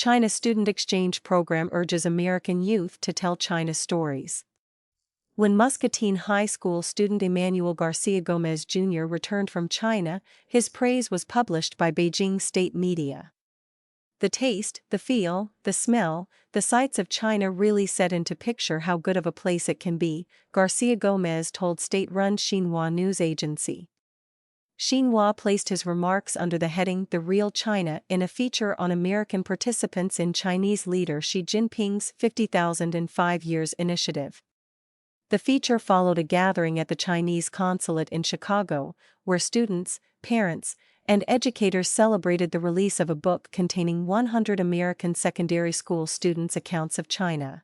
China Student Exchange Program urges American youth to tell China's stories. When Muscatine High School student Emmanuel Garcia Gomez Jr. returned from China, his praise was published by Beijing state media. The taste, the feel, the smell, the sights of China really set into picture how good of a place it can be, Garcia Gomez told state-run Xinhua news agency. Xinhua placed his remarks under the heading The Real China in a feature on American participants in Chinese leader Xi Jinping's 50,000 in 5 Years initiative. The feature followed a gathering at the Chinese consulate in Chicago, where students, parents, and educators celebrated the release of a book containing 100 American secondary school students' accounts of China.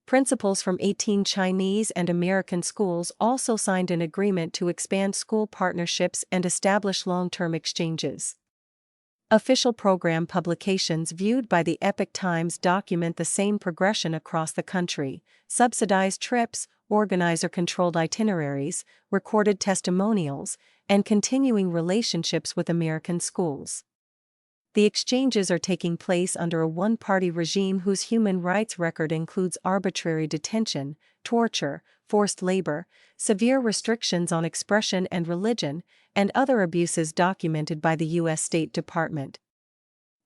Principals from 18 Chinese and American schools also signed an agreement to expand school partnerships and establish long-term exchanges. Official program publications viewed by the Epoch Times document the same progression across the country: subsidized trips, organizer-controlled itineraries, recorded testimonials, and continuing relationships with American schools. The exchanges are taking place under a one-party regime whose human rights record includes arbitrary detention, torture, forced labor, severe restrictions on expression and religion, and other abuses documented by the U.S. State Department.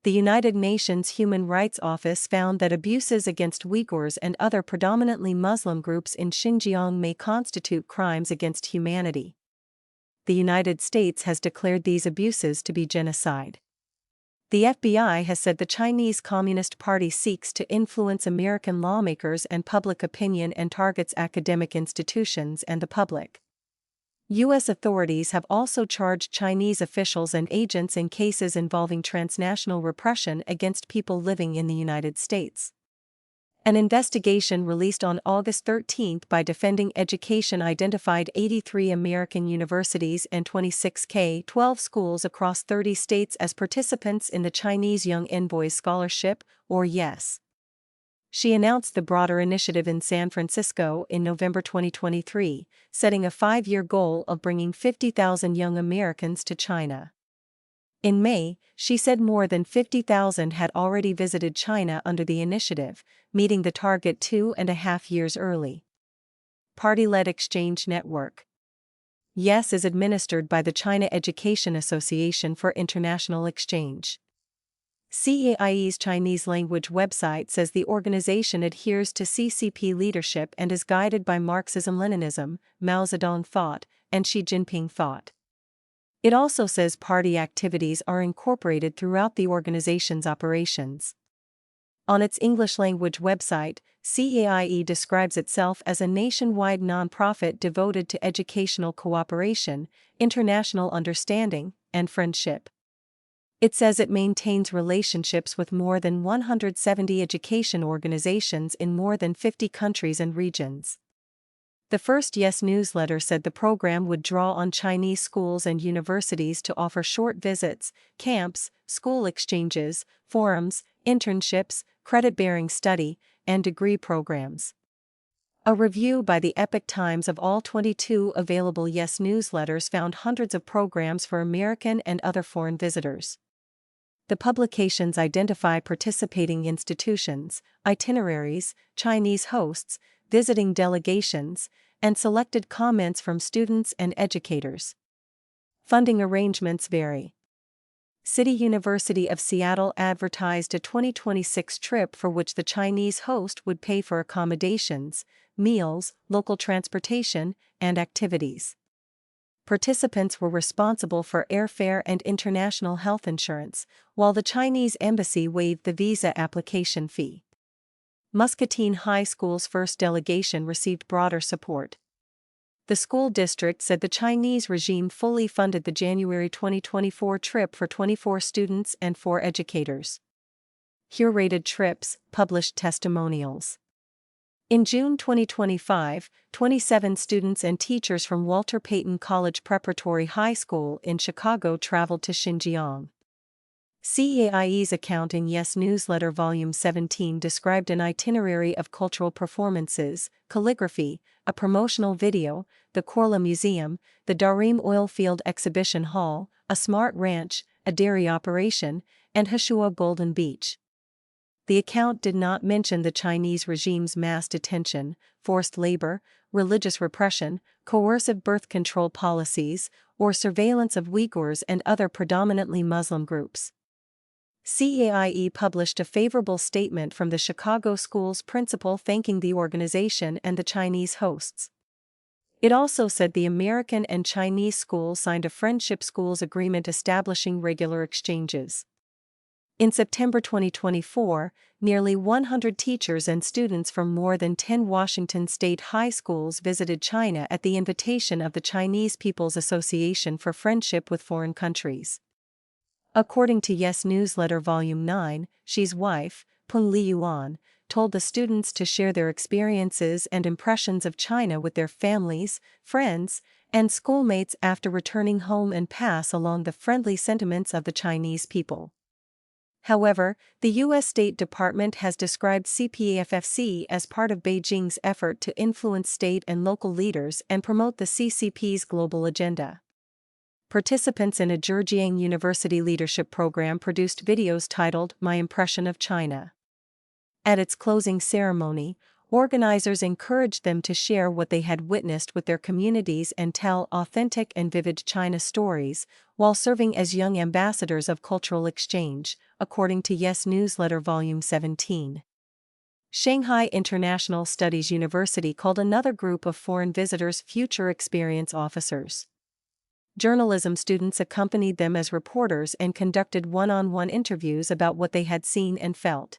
The United Nations Human Rights Office found that abuses against Uyghurs and other predominantly Muslim groups in Xinjiang may constitute crimes against humanity. The United States has declared these abuses to be genocide. The FBI has said the Chinese Communist Party seeks to influence American lawmakers and public opinion and targets academic institutions and the public. U.S. authorities have also charged Chinese officials and agents in cases involving transnational repression against people living in the United States. An investigation released on August 13 by Defending Education identified 83 American universities and 26 K-12 schools across 30 states as participants in the Chinese Young Envoys Scholarship, or YES. She announced the broader initiative in San Francisco in November 2023, setting a 5-year goal of bringing 50,000 young Americans to China. In May, she said more than 50,000 had already visited China under the initiative, meeting the target 2.5 years early. Party-led exchange network. YES is administered by the China Education Association for International Exchange. CAIE's Chinese language website says the organization adheres to CCP leadership and is guided by Marxism-Leninism, Mao Zedong thought, and Xi Jinping thought. It also says party activities are incorporated throughout the organization's operations. On its English-language website, CAIE describes itself as a nationwide nonprofit devoted to educational cooperation, international understanding, and friendship. It says it maintains relationships with more than 170 education organizations in more than 50 countries and regions. The first YES newsletter said the program would draw on Chinese schools and universities to offer short visits, camps, school exchanges, forums, internships, credit-bearing study, and degree programs. A review by the Epoch Times of all 22 available YES newsletters found hundreds of programs for American and other foreign visitors. The publications identify participating institutions, itineraries, Chinese hosts, visiting delegations, and selected comments from students and educators. Funding arrangements vary. City University of Seattle advertised a 2026 trip for which the Chinese host would pay for accommodations, meals, local transportation, and activities. Participants were responsible for airfare and international health insurance, while the Chinese embassy waived the visa application fee. Muscatine High School's first delegation received broader support. The school district said the Chinese regime fully funded the January 2024 trip for 24 students and 4 educators. Curated trips, published testimonials. In June 2025, 27 students and teachers from Walter Payton College Preparatory High School in Chicago traveled to Xinjiang. CAIE's account in YES Newsletter Volume 17 described an itinerary of cultural performances, calligraphy, a promotional video, the Korla Museum, the Darim Oilfield Exhibition Hall, a smart ranch, a dairy operation, and Hashua Golden Beach. The account did not mention the Chinese regime's mass detention, forced labor, religious repression, coercive birth control policies, or surveillance of Uyghurs and other predominantly Muslim groups. CAIE published a favorable statement from the Chicago school's principal thanking the organization and the Chinese hosts. It also said the American and Chinese schools signed a Friendship Schools Agreement establishing regular exchanges. In September 2024, nearly 100 teachers and students from more than 10 Washington state high schools visited China at the invitation of the Chinese People's Association for Friendship with Foreign Countries. According to Yes Newsletter Volume 9, Xi's wife, Peng Liyuan, told the students to share their experiences and impressions of China with their families, friends, and schoolmates after returning home and pass along the friendly sentiments of the Chinese people. However, the U.S. State Department has described CPAFFC as part of Beijing's effort to influence state and local leaders and promote the CCP's global agenda. Participants in a Zhejiang University leadership program produced videos titled My Impression of China. At its closing ceremony, organizers encouraged them to share what they had witnessed with their communities and tell authentic and vivid China stories, while serving as young ambassadors of cultural exchange, according to Yes Newsletter Volume 17. Shanghai International Studies University called another group of foreign visitors future experience officers. Journalism students accompanied them as reporters and conducted one-on-one interviews about what they had seen and felt.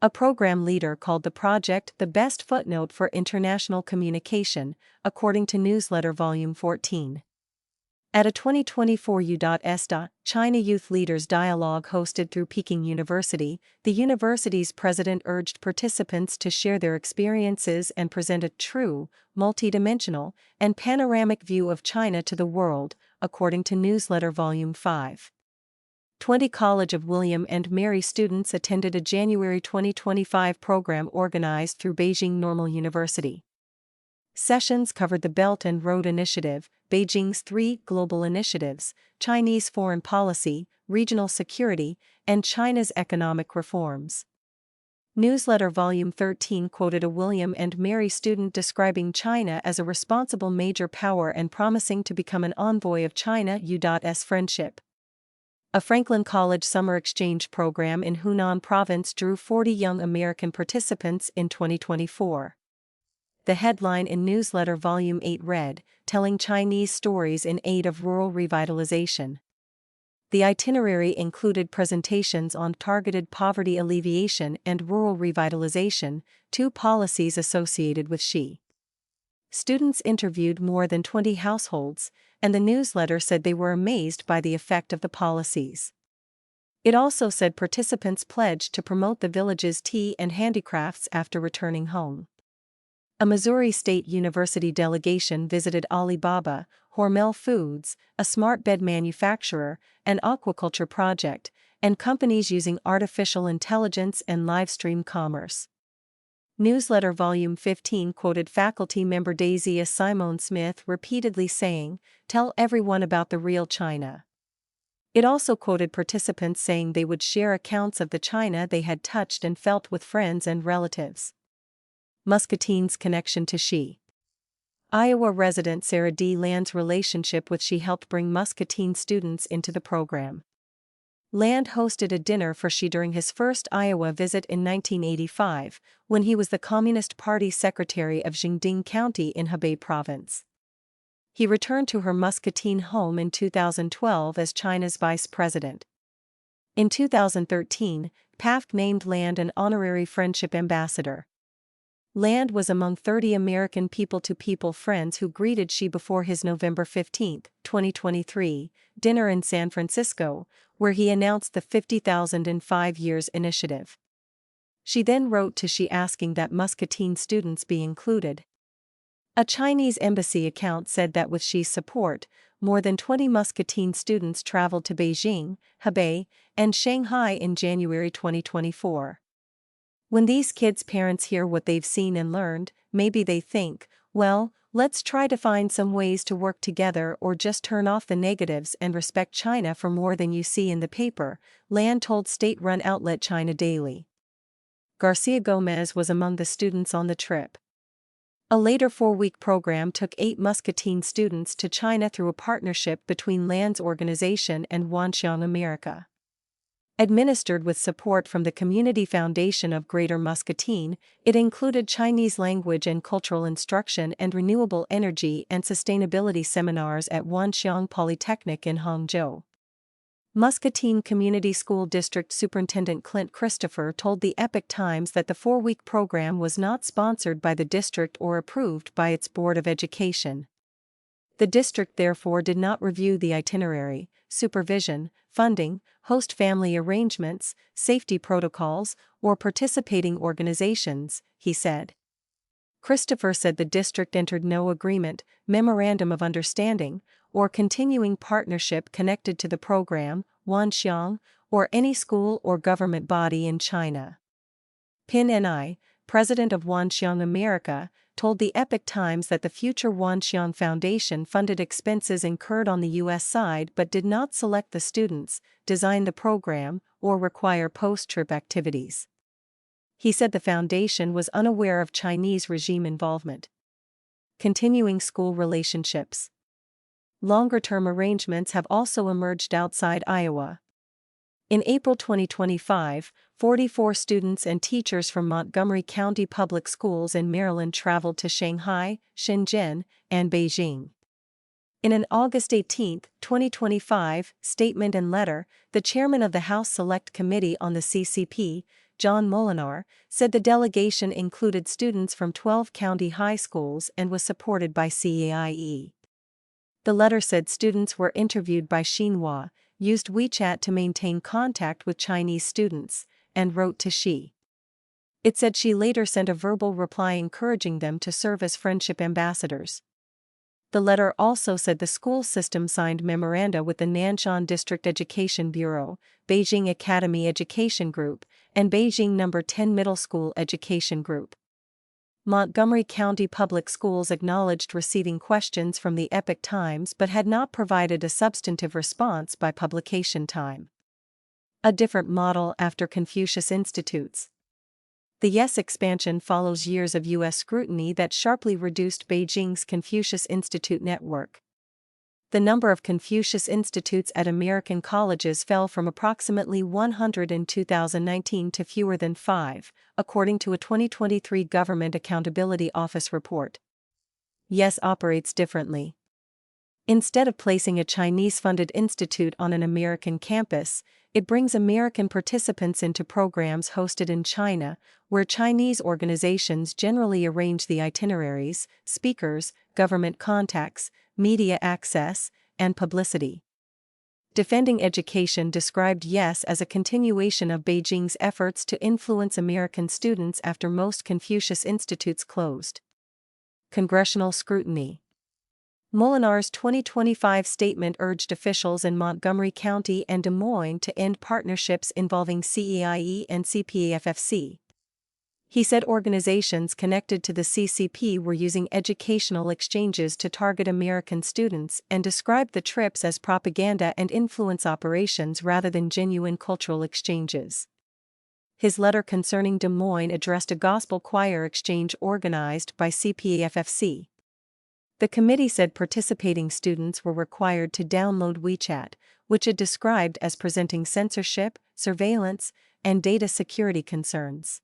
A program leader called the project the best footnote for international communication, according to Newsletter Volume 14. At a 2024 U.S. China Youth Leaders Dialogue hosted through Peking University, the university's president urged participants to share their experiences and present a true, multidimensional, and panoramic view of China to the world, according to Newsletter Volume 5. 20 College of William and Mary students attended a January 2025 program organized through Beijing Normal University. Sessions covered the Belt and Road Initiative, Beijing's 3 global initiatives, Chinese foreign policy, regional security, and China's economic reforms. Newsletter Volume 13 quoted a William and Mary student describing China as a responsible major power and promising to become an envoy of China U.S. friendship. A Franklin College summer exchange program in Hunan Province drew 40 young American participants in 2024. The headline in Newsletter Volume 8 read, Telling Chinese Stories in Aid of Rural Revitalization. The itinerary included presentations on targeted poverty alleviation and rural revitalization, 2 policies associated with Xi. Students interviewed more than 20 households, and the newsletter said they were amazed by the effect of the policies. It also said participants pledged to promote the village's tea and handicrafts after returning home. A Missouri State University delegation visited Alibaba, Hormel Foods, a smart bed manufacturer, an aquaculture project, and companies using artificial intelligence and live stream commerce. Newsletter Volume 15 quoted faculty member Daisy Simone Smith repeatedly saying, "Tell everyone about the real China." It also quoted participants saying they would share accounts of the China they had touched and felt with friends and relatives. Muscatine's connection to Xi. Iowa resident Sarah D. Land's relationship with Xi helped bring Muscatine students into the program. Land hosted a dinner for Xi during his first Iowa visit in 1985, when he was the Communist Party secretary of Jingding County in Hebei Province. He returned to her Muscatine home in 2012 as China's vice president. In 2013, PAFC named Land an honorary friendship ambassador. Land was among 30 American people-to-people friends who greeted Xi before his November 15, 2023, dinner in San Francisco, where he announced the 50,000 in 5 years initiative. She then wrote to Xi asking that Muscatine students be included. A Chinese embassy account said that with Xi's support, more than 20 Muscatine students traveled to Beijing, Hebei, and Shanghai in January 2024. When these kids' parents hear what they've seen and learned, maybe they think, well, let's try to find some ways to work together or just turn off the negatives and respect China for more than you see in the paper, Land told state-run outlet China Daily. Garcia Gomez was among the students on the trip. A later 4-week program took 8 Muscatine students to China through a partnership between Land's organization and Wanxiang America. Administered with support from the Community Foundation of Greater Muscatine, it included Chinese language and cultural instruction and renewable energy and sustainability seminars at Wanxiang Polytechnic in Hangzhou. Muscatine Community School District Superintendent Clint Christopher told the Epoch Times that the 4-week program was not sponsored by the district or approved by its Board of Education. The district therefore did not review the itinerary, supervision, funding, host family arrangements, safety protocols, or participating organizations, he said. Christopher said the district entered no agreement, memorandum of understanding, or continuing partnership connected to the program, Wanxiang, or any school or government body in China. Pin Ni, president of Wanxiang America, told the Epoch Times that the Future Wanxiang Foundation funded expenses incurred on the U.S. side but did not select the students, design the program, or require post-trip activities. He said the foundation was unaware of Chinese regime involvement. Continuing school relationships. Longer-term arrangements have also emerged outside Iowa. In April 2025, 44 students and teachers from Montgomery County Public Schools in Maryland traveled to Shanghai, Shenzhen, and Beijing. In an August 18, 2025, statement and letter, the chairman of the House Select Committee on the CCP, John Molinar, said the delegation included students from 12 county high schools and was supported by CAIE. The letter said students were interviewed by Xinhua, used WeChat to maintain contact with Chinese students, and wrote to Xi. It said she later sent a verbal reply encouraging them to serve as friendship ambassadors. The letter also said the school system signed memoranda with the Nanshan District Education Bureau, Beijing Academy Education Group, and Beijing No. 10 Middle School Education Group. Montgomery County Public Schools acknowledged receiving questions from the Epoch Times but had not provided a substantive response by publication time. A different model after Confucius Institutes. The YES expansion follows years of U.S. scrutiny that sharply reduced Beijing's Confucius Institute network. The number of Confucius Institutes at American colleges fell from approximately 100 in 2019 to fewer than 5, according to a 2023 Government Accountability Office report. YES operates differently. Instead of placing a Chinese-funded institute on an American campus, it brings American participants into programs hosted in China, where Chinese organizations generally arrange the itineraries, speakers, government contacts, media access, and publicity. Defending Education described YES as a continuation of Beijing's efforts to influence American students after most Confucius Institutes closed. Congressional scrutiny. Molinar's 2025 statement urged officials in Montgomery County and Des Moines to end partnerships involving CAIE and CPAFFC. He said organizations connected to the CCP were using educational exchanges to target American students and described the trips as propaganda and influence operations rather than genuine cultural exchanges. His letter concerning Des Moines addressed a gospel choir exchange organized by CPAFFC. The committee said participating students were required to download WeChat, which it described as presenting censorship, surveillance, and data security concerns.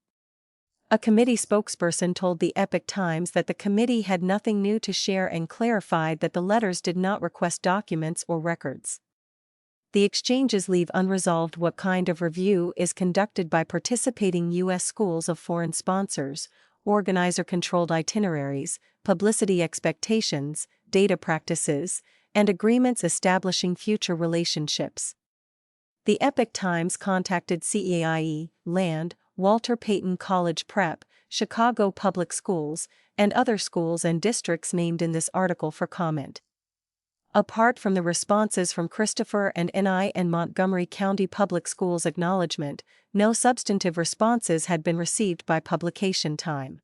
A committee spokesperson told the Epoch Times that the committee had nothing new to share and clarified that the letters did not request documents or records. The exchanges leave unresolved what kind of review is conducted by participating U.S. schools of foreign sponsors, organizer-controlled itineraries, publicity expectations, data practices, and agreements establishing future relationships. The Epoch Times contacted CAIE, Land, Walter Payton College Prep, Chicago Public Schools, and other schools and districts named in this article for comment. Apart from the responses from Christopher and NI and Montgomery County Public Schools acknowledgement, no substantive responses had been received by publication time.